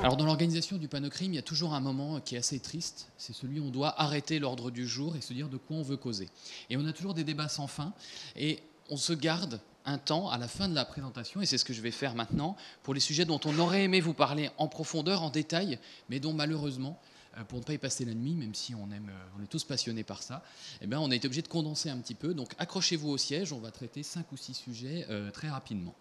Alors dans l'organisation du Panocrime, il y a toujours un moment qui est assez triste, c'est celui où on doit arrêter l'ordre du jour et se dire de quoi on veut causer. Et on a toujours des débats sans fin, et on se garde un temps à la fin de la présentation, et c'est ce que je vais faire maintenant, pour les sujets dont on aurait aimé vous parler en profondeur, en détail, mais dont malheureusement, pour ne pas y passer la nuit, même si on est tous passionnés par ça, eh bien, on a été obligé de condenser un petit peu. Donc accrochez-vous au siège, on va traiter 5 ou 6 sujets très rapidement.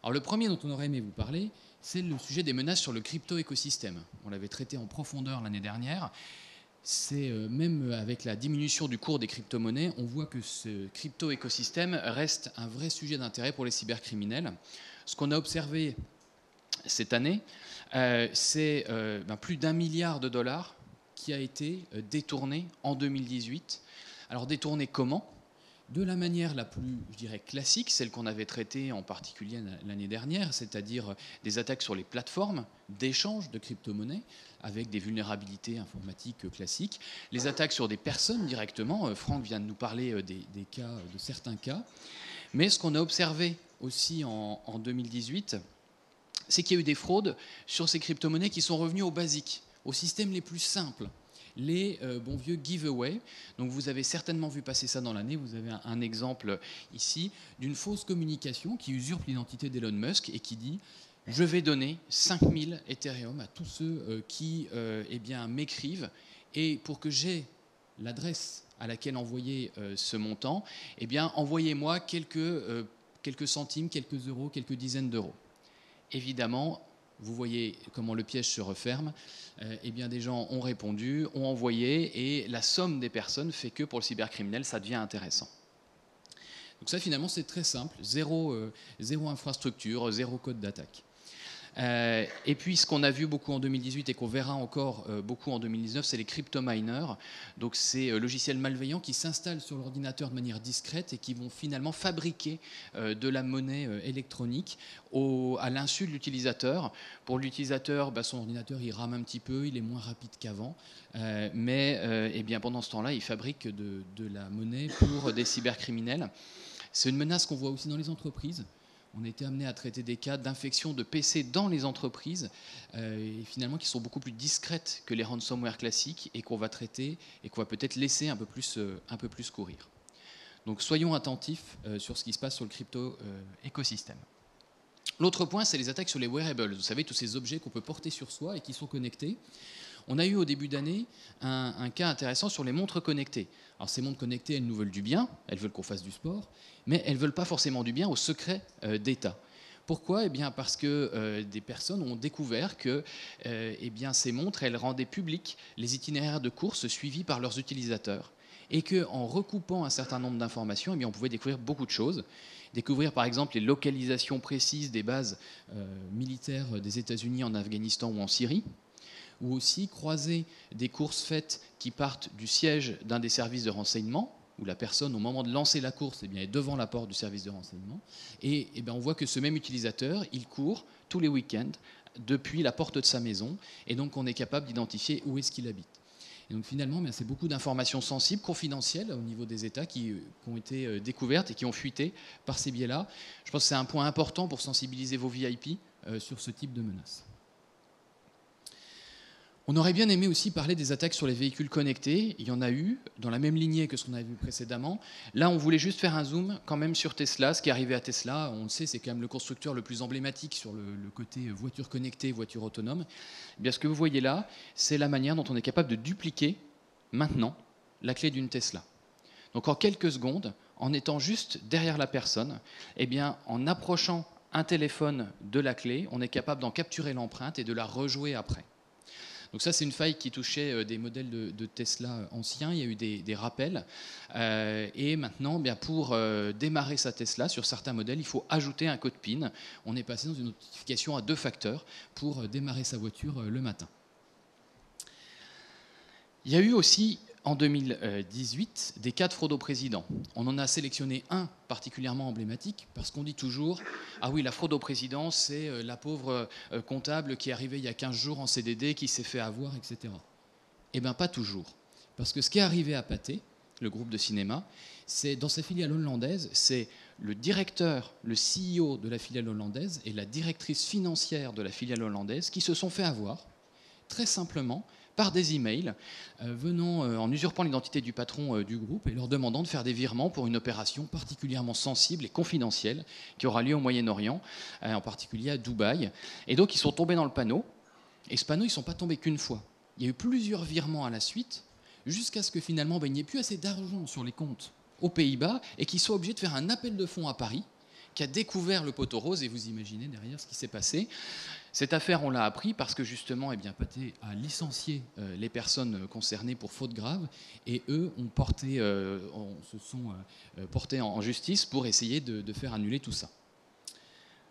Alors le premier dont on aurait aimé vous parler, c'est le sujet des menaces sur le crypto-écosystème. On l'avait traité en profondeur l'année dernière. C'est même avec la diminution du cours des crypto-monnaies, on voit que ce crypto-écosystème reste un vrai sujet d'intérêt pour les cybercriminels. Ce qu'on a observé cette année, c'est plus d'1 milliard de dollars qui a été détourné en 2018. Alors détourné comment ? De la manière la plus, je dirais, classique, celle qu'on avait traitée en particulier l'année dernière, c'est-à-dire des attaques sur les plateformes d'échange de crypto-monnaies avec des vulnérabilités informatiques classiques, les attaques sur des personnes directement. Franck vient de nous parler des cas, de certains cas. Mais ce qu'on a observé aussi en 2018, c'est qu'il y a eu des fraudes sur ces crypto-monnaies qui sont revenues aux basiques, aux systèmes les plus simples, les bons vieux giveaways. Donc vous avez certainement vu passer ça dans l'année. Vous avez un exemple ici d'une fausse communication qui usurpe l'identité d'Elon Musk et qui dit « Je vais donner 5000 Ethereum à tous ceux qui m'écrivent, et pour que j'ai l'adresse à laquelle envoyer ce montant, envoyez-moi quelques centimes, quelques euros, quelques dizaines d'euros. » Évidemment, vous voyez comment le piège se referme. Des gens ont répondu, ont envoyé, et la somme des personnes fait que pour le cybercriminel, ça devient intéressant. Donc ça, finalement, c'est très simple. Zéro infrastructure, zéro code d'attaque. Et puis, ce qu'on a vu beaucoup en 2018 et qu'on verra encore beaucoup en 2019, c'est les crypto-miners. Donc, ces logiciels malveillants qui s'installent sur l'ordinateur de manière discrète et qui vont finalement fabriquer de la monnaie électronique à l'insu de l'utilisateur. Pour l'utilisateur, son ordinateur, il rame un petit peu, il est moins rapide qu'avant. Pendant ce temps-là, il fabrique de la monnaie pour des cybercriminels. C'est une menace qu'on voit aussi dans les entreprises. On a été amené à traiter des cas d'infection de PC dans les entreprises, et finalement qui sont beaucoup plus discrètes que les ransomware classiques et qu'on va traiter et qu'on va peut-être laisser un peu plus courir. Donc soyons attentifs sur ce qui se passe sur le crypto-écosystème. L'autre point, c'est les attaques sur les wearables. Vous savez, tous ces objets qu'on peut porter sur soi et qui sont connectés. On a eu au début d'année un cas intéressant sur les montres connectées. Alors ces montres connectées, elles nous veulent du bien, elles veulent qu'on fasse du sport, mais elles ne veulent pas forcément du bien au secret d'État. Pourquoi ? Parce que des personnes ont découvert que ces montres, elles rendaient publics les itinéraires de courses suivis par leurs utilisateurs. Et qu'en recoupant un certain nombre d'informations, on pouvait découvrir beaucoup de choses. Découvrir par exemple les localisations précises des bases militaires des États-Unis en Afghanistan ou en Syrie, ou aussi croiser des courses faites qui partent du siège d'un des services de renseignement, où la personne, au moment de lancer la course, est devant la porte du service de renseignement. Et on voit que ce même utilisateur, il court tous les week-ends depuis la porte de sa maison, et donc on est capable d'identifier où est-ce qu'il habite. Et donc finalement, c'est beaucoup d'informations sensibles, confidentielles au niveau des États qui ont été découvertes et qui ont fuité par ces biais-là. Je pense que c'est un point important pour sensibiliser vos VIP sur ce type de menaces. On aurait bien aimé aussi parler des attaques sur les véhicules connectés. Il y en a eu, dans la même lignée que ce qu'on avait vu précédemment. Là, on voulait juste faire un zoom quand même sur Tesla. Ce qui est arrivé à Tesla, on le sait, c'est quand même le constructeur le plus emblématique sur le côté voiture connectée, voiture autonome. Ce que vous voyez là, c'est la manière dont on est capable de dupliquer maintenant la clé d'une Tesla. Donc en quelques secondes, en étant juste derrière la personne, en approchant un téléphone de la clé, on est capable d'en capturer l'empreinte et de la rejouer après. Donc ça, c'est une faille qui touchait des modèles de Tesla anciens. Il y a eu des rappels. Et maintenant, pour démarrer sa Tesla, sur certains modèles, il faut ajouter un code PIN. On est passé dans une notification à 2 facteurs pour démarrer sa voiture le matin. Il y a eu aussi, en 2018, des cas de fraude au président. On en a sélectionné un particulièrement emblématique, parce qu'on dit toujours « Ah oui, la fraude au président, c'est la pauvre comptable qui est arrivée il y a 15 jours en CDD, qui s'est fait avoir, etc. » Eh bien, pas toujours. Parce que ce qui est arrivé à Pathé, le groupe de cinéma. C'est dans sa filiale hollandaise, c'est le directeur, le CEO de la filiale hollandaise et la directrice financière de la filiale hollandaise qui se sont fait avoir, très simplement, par des emails venant en usurpant l'identité du patron du groupe et leur demandant de faire des virements pour une opération particulièrement sensible et confidentielle qui aura lieu au Moyen-Orient, en particulier à Dubaï. Et donc ils sont tombés dans le panneau, et ce panneau, ils ne sont pas tombés qu'une fois. Il y a eu plusieurs virements à la suite, jusqu'à ce que finalement, il n'y ait plus assez d'argent sur les comptes aux Pays-Bas et qu'ils soient obligés de faire un appel de fonds à Paris, qui a découvert le poteau rose, et vous imaginez derrière ce qui s'est passé. Cette affaire, on l'a appris parce que justement, Pathé a licencié les personnes concernées pour faute grave, et eux se sont portés en justice pour essayer de faire annuler tout ça.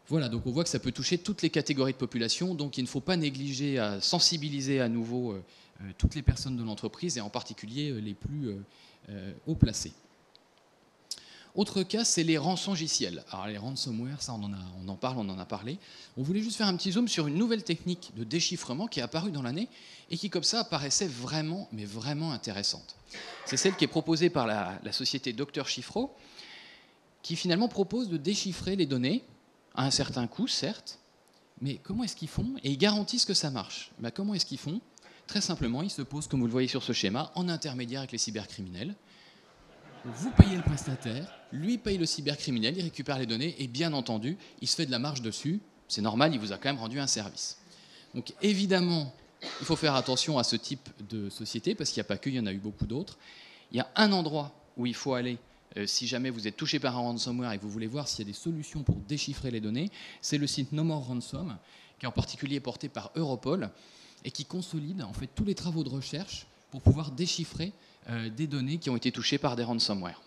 Voilà, donc on voit que ça peut toucher toutes les catégories de population, donc il ne faut pas négliger à sensibiliser à nouveau toutes les personnes de l'entreprise, et en particulier les plus haut placés. Autre cas, c'est les rançongiciels. Alors les ransomware, ça on en a parlé. On voulait juste faire un petit zoom sur une nouvelle technique de déchiffrement qui est apparue dans l'année et qui comme ça apparaissait vraiment, mais vraiment intéressante. C'est celle qui est proposée par la société Dr Chiffro, qui finalement propose de déchiffrer les données à un certain coût, certes, mais comment est-ce qu'ils font? Et ils garantissent que ça marche. Comment est-ce qu'ils font? Très simplement, ils se posent, comme vous le voyez sur ce schéma, en intermédiaire avec les cybercriminels. Vous payez le prestataire, lui paye le cybercriminel, il récupère les données et bien entendu, il se fait de la marge dessus. C'est normal, il vous a quand même rendu un service. Donc évidemment, il faut faire attention à ce type de société parce qu'il n'y a pas que, il y en a eu beaucoup d'autres. Il y a un endroit où il faut aller si jamais vous êtes touché par un ransomware et que vous voulez voir s'il y a des solutions pour déchiffrer les données, c'est le site No More Ransom, qui est en particulier porté par Europol et qui consolide en fait tous les travaux de recherche pour pouvoir déchiffrer des données qui ont été touchées par des ransomware.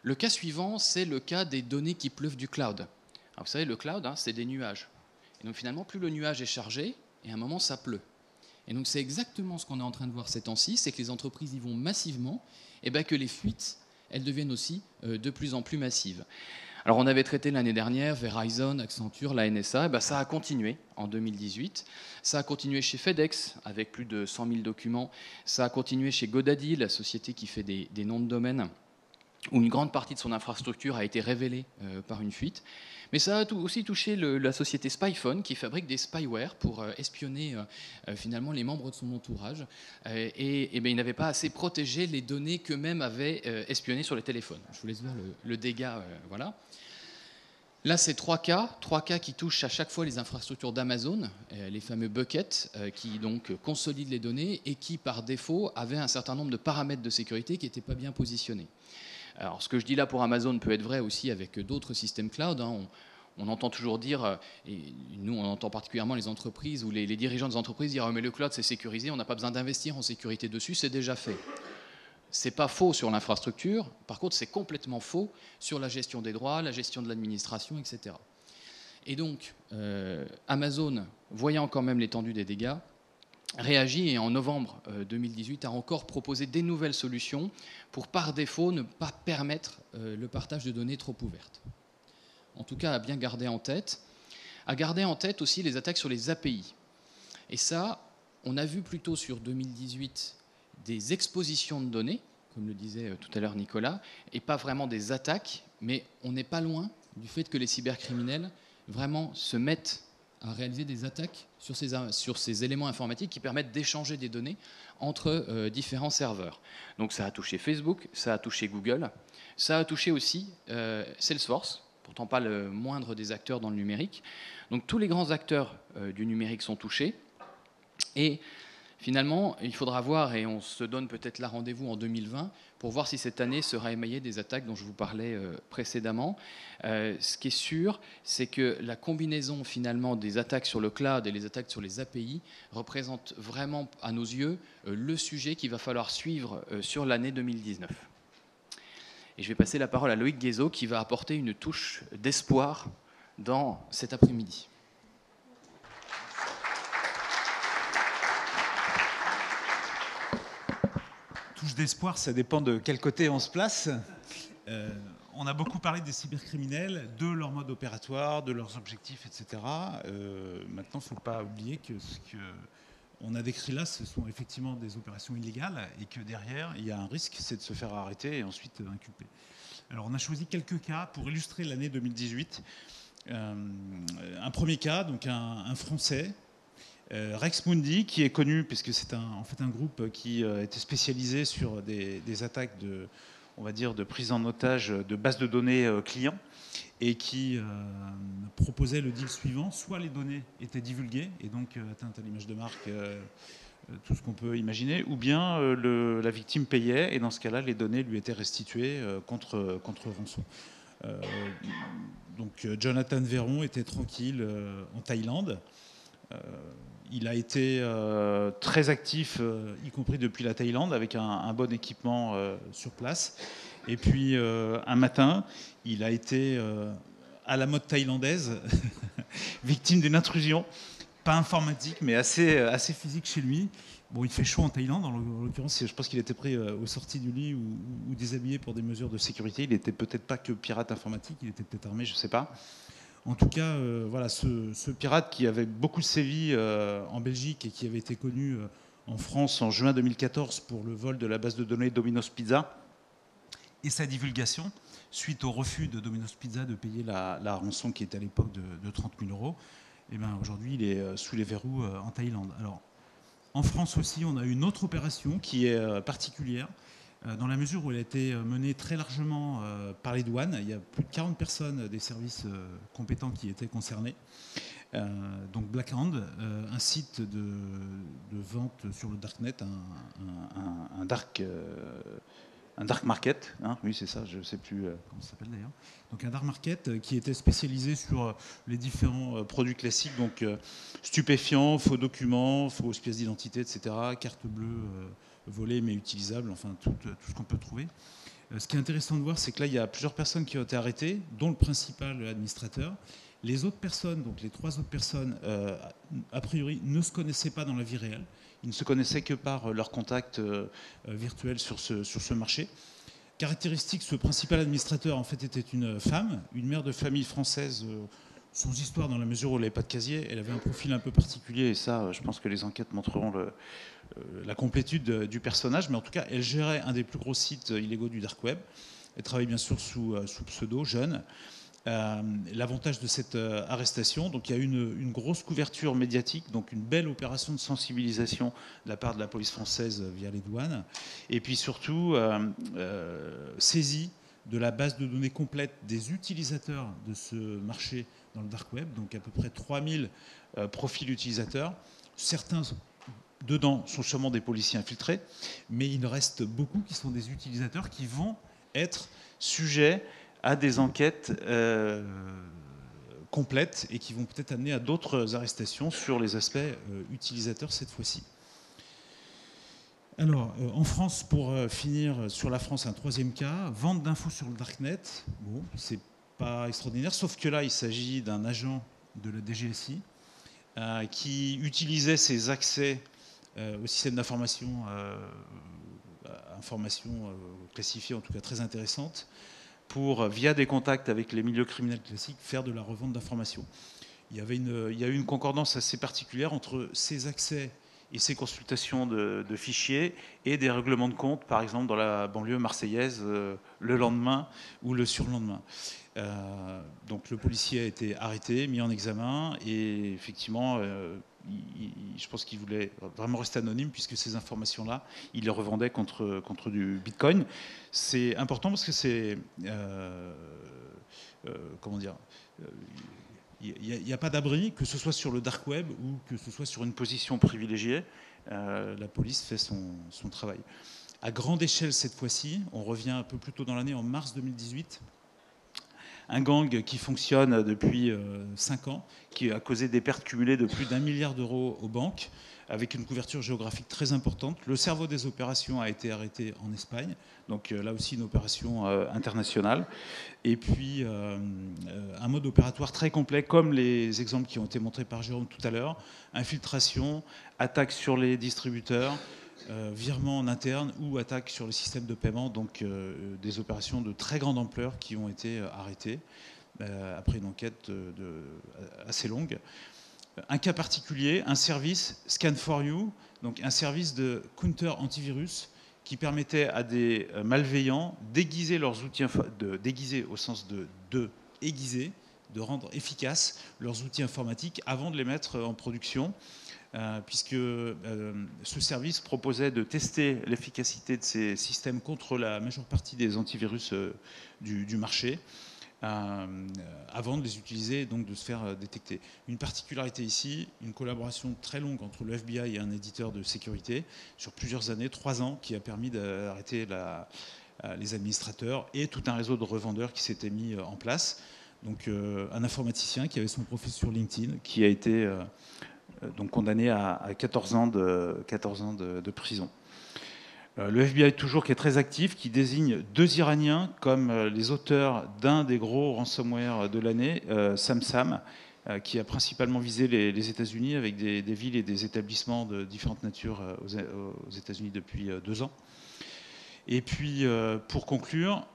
Le cas suivant, c'est le cas des données qui pleuvent du cloud. Alors vous savez, le cloud, c'est des nuages. Et donc finalement, plus le nuage est chargé, et à un moment, ça pleut. Et donc c'est exactement ce qu'on est en train de voir ces temps-ci, c'est que les entreprises y vont massivement, et que les fuites, elles deviennent aussi de plus en plus massives. Alors on avait traité l'année dernière Verizon, Accenture, la NSA, ça a continué en 2018. Ça a continué chez FedEx avec plus de 100 000 documents. Ça a continué chez GoDaddy, la société qui fait des noms de domaine, où une grande partie de son infrastructure a été révélée par une fuite. Mais ça a aussi touché la société Spyphone, qui fabrique des spyware pour espionner finalement les membres de son entourage. Il n'avait pas assez protégé les données qu'eux-mêmes avaient espionnées sur les téléphones. Je vous laisse voir le dégât. Voilà. Là, c'est trois cas qui touchent à chaque fois les infrastructures d'Amazon, les fameux buckets qui donc consolident les données et qui, par défaut, avaient un certain nombre de paramètres de sécurité qui n'étaient pas bien positionnés. Alors, ce que je dis là pour Amazon peut être vrai aussi avec d'autres systèmes cloud. On entend toujours dire, et nous on entend particulièrement les entreprises ou les dirigeants des entreprises dire mais le cloud c'est sécurisé, on n'a pas besoin d'investir en sécurité dessus, c'est déjà fait. C'est pas faux sur l'infrastructure, par contre c'est complètement faux sur la gestion des droits, la gestion de l'administration, etc. Et donc Amazon, voyant quand même l'étendue des dégâts, réagit et en novembre 2018 a encore proposé des nouvelles solutions pour par défaut ne pas permettre le partage de données trop ouvertes. En tout cas à bien garder en tête. À garder en tête aussi les attaques sur les API. Et ça, on a vu plutôt sur 2018 des expositions de données, comme le disait tout à l'heure Nicolas, et pas vraiment des attaques, mais on n'est pas loin du fait que les cybercriminels vraiment se mettent à réaliser des attaques sur ces éléments informatiques qui permettent d'échanger des données entre différents serveurs. Donc ça a touché Facebook, ça a touché Google, ça a touché aussi Salesforce, pourtant pas le moindre des acteurs dans le numérique. Donc tous les grands acteurs du numérique sont touchés. Et finalement, il faudra voir, et on se donne peut-être là rendez-vous en 2020, pour voir si cette année sera émaillée des attaques dont je vous parlais précédemment. Ce qui est sûr, c'est que la combinaison finalement des attaques sur le cloud et les attaques sur les API représente vraiment, à nos yeux, le sujet qu'il va falloir suivre sur l'année 2019. Et je vais passer la parole à Loïc Guézot qui va apporter une touche d'espoir dans cet après-midi. Touche d'espoir, ça dépend de quel côté on se place. On a beaucoup parlé des cybercriminels, de leur mode opératoire, de leurs objectifs, etc. Maintenant, il ne faut pas oublier que ce que on a décrit là, ce sont effectivement des opérations illégales et que derrière, il y a un risque, c'est de se faire arrêter et ensuite inculper. Alors, on a choisi quelques cas pour illustrer l'année 2018. Un premier cas, donc un Français, Rex Mundi, qui est connu puisque c'est en fait un groupe qui était spécialisé sur des attaques on va dire, de prise en otage de bases de données clients et qui proposait le deal suivant. Soit les données étaient divulguées et donc atteintes à l'image de marque, tout ce qu'on peut imaginer, ou bien la victime payait et dans ce cas-là, les données lui étaient restituées contre rançon. Donc Jonathan Véron était tranquille en Thaïlande. Il a été très actif, y compris depuis la Thaïlande, avec un bon équipement sur place. Et puis, un matin, il a été, à la mode thaïlandaise, victime d'une intrusion, pas informatique, mais assez physique chez lui. Bon, il fait chaud en Thaïlande, en l'occurrence, je pense qu'il était pris aux sorties du lit ou déshabillé pour des mesures de sécurité. Il n'était peut-être pas que pirate informatique, il était peut-être armé, je ne sais pas. En tout cas, voilà, ce pirate qui avait beaucoup sévi en Belgique et qui avait été connu en France en juin 2014 pour le vol de la base de données Domino's Pizza et sa divulgation suite au refus de Domino's Pizza de payer la rançon qui était à l'époque de 30 000 euros. Et bien aujourd'hui, il est sous les verrous en Thaïlande. Alors, en France aussi, on a une autre opération qui est particulière, dans la mesure où elle a été menée très largement par les douanes. Il y a plus de 40 personnes des services compétents qui étaient concernés. Donc Black Hand, un site de vente sur le Darknet, un dark market, hein, oui c'est ça, je ne sais plus comment ça s'appelle d'ailleurs. Donc un dark market qui était spécialisé sur les différents produits classiques, donc stupéfiants, faux documents, fausses pièces d'identité, etc., carte bleue volée mais utilisable, enfin tout ce qu'on peut trouver. Ce qui est intéressant de voir, c'est que là il y a plusieurs personnes qui ont été arrêtées, dont le principal administrateur. Les autres personnes, donc les 3 autres personnes, a priori ne se connaissaient pas dans la vie réelle. Ils ne se connaissaient que par leur contact virtuel sur ce marché. Caractéristique, ce principal administrateur en fait était une femme, une mère de famille française, sans histoire dans la mesure où elle n'avait pas de casier. Elle avait un profil un peu particulier et ça, je pense que les enquêtes montreront la complétude du personnage. Mais en tout cas, elle gérait un des plus gros sites illégaux du dark web. Elle travaillait bien sûr sous pseudo, jeune. L'avantage de cette arrestation, donc il y a une grosse couverture médiatique, donc une belle opération de sensibilisation de la part de la police française via les douanes, et puis surtout saisie de la base de données complète des utilisateurs de ce marché dans le dark web, donc à peu près 3000 profils utilisateurs. Certains dedans sont sûrement des policiers infiltrés, mais il reste beaucoup qui sont des utilisateurs qui vont être sujets à des enquêtes complètes et qui vont peut-être amener à d'autres arrestations sur les aspects utilisateurs cette fois-ci. Alors, en France, pour finir sur la France, un 3e cas, vente d'infos sur le Darknet. Bon, c'est pas extraordinaire, sauf que là, il s'agit d'un agent de la DGSI qui utilisait ses accès au système d'information, informations classifiées, en tout cas très intéressantes, pour, via des contacts avec les milieux criminels classiques, faire de la revente d'informations. Il y a eu une concordance assez particulière entre ces accès et ces consultations de fichiers et des règlements de compte, par exemple dans la banlieue marseillaise, le lendemain ou le surlendemain. Donc le policier a été arrêté, mis en examen, et effectivement, je pense qu'il voulait vraiment rester anonyme, puisque ces informations-là, il les revendait contre du Bitcoin. C'est important parce que c'est... comment dire il n'y a pas d'abri, que ce soit sur le dark web ou que ce soit sur une position privilégiée. La police fait son travail. À grande échelle cette fois-ci, on revient un peu plus tôt dans l'année, en mars 2018, un gang qui fonctionne depuis 5 ans, qui a causé des pertes cumulées de plus d'1 milliard d'euros aux banques, avec une couverture géographique très importante. Le cerveau des opérations a été arrêté en Espagne, donc là aussi une opération internationale. Et puis un mode opératoire très complet, comme les exemples qui ont été montrés par Jérôme tout à l'heure: infiltration, attaque sur les distributeurs, virement en interne ou attaque sur le système de paiement, donc des opérations de très grande ampleur qui ont été arrêtées après une enquête assez longue. Un cas particulier, un service Scan4U, donc un service de counter antivirus qui permettait à des malveillants d'aiguiser leurs outils, déguiser au sens de aiguiser, de rendre efficaces leurs outils informatiques avant de les mettre en production, puisque ce service proposait de tester l'efficacité de ces systèmes contre la majeure partie des antivirus du marché, avant de les utiliser et donc de se faire détecter. Une particularité ici, une collaboration très longue entre le FBI et un éditeur de sécurité sur plusieurs années, 3 ans, qui a permis d'arrêter les administrateurs et tout un réseau de revendeurs qui s'était mis en place. Donc un informaticien qui avait son profil sur LinkedIn, qui a été donc condamné à 14 ans de prison. Le FBI toujours qui est très actif, qui désigne 2 Iraniens comme les auteurs d'un des gros ransomware de l'année, SamSam, qui a principalement visé les États-Unis avec des villes et des établissements de différentes natures aux États-Unis depuis 2 ans. Et puis pour conclure,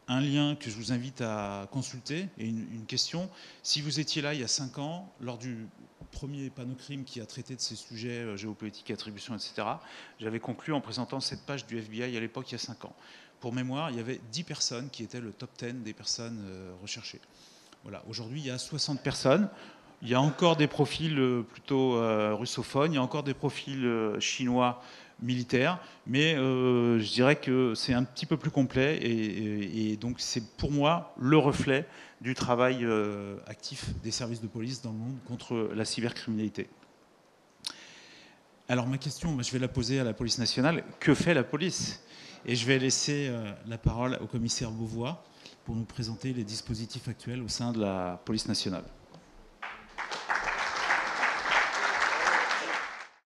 un lien que je vous invite à consulter et une question. Si vous étiez là il y a 5 ans, lors du premier Panocrime qui a traité de ces sujets géopolitiques, attribution, etc., j'avais conclu en présentant cette page du FBI à l'époque il y a 5 ans. Pour mémoire, il y avait 10 personnes qui étaient le top 10 des personnes recherchées. Voilà. Aujourd'hui, il y a 60 personnes. Il y a encore des profils plutôt russophones, il y a encore des profils chinois militaires, mais je dirais que c'est un petit peu plus complet et donc c'est pour moi le reflet du travail actif des services de police dans le monde contre la cybercriminalité. Alors ma question, je vais la poser à la police nationale. Que fait la police? Et je vais laisser la parole au commissaire Beauvois pour nous présenter les dispositifs actuels au sein de la police nationale.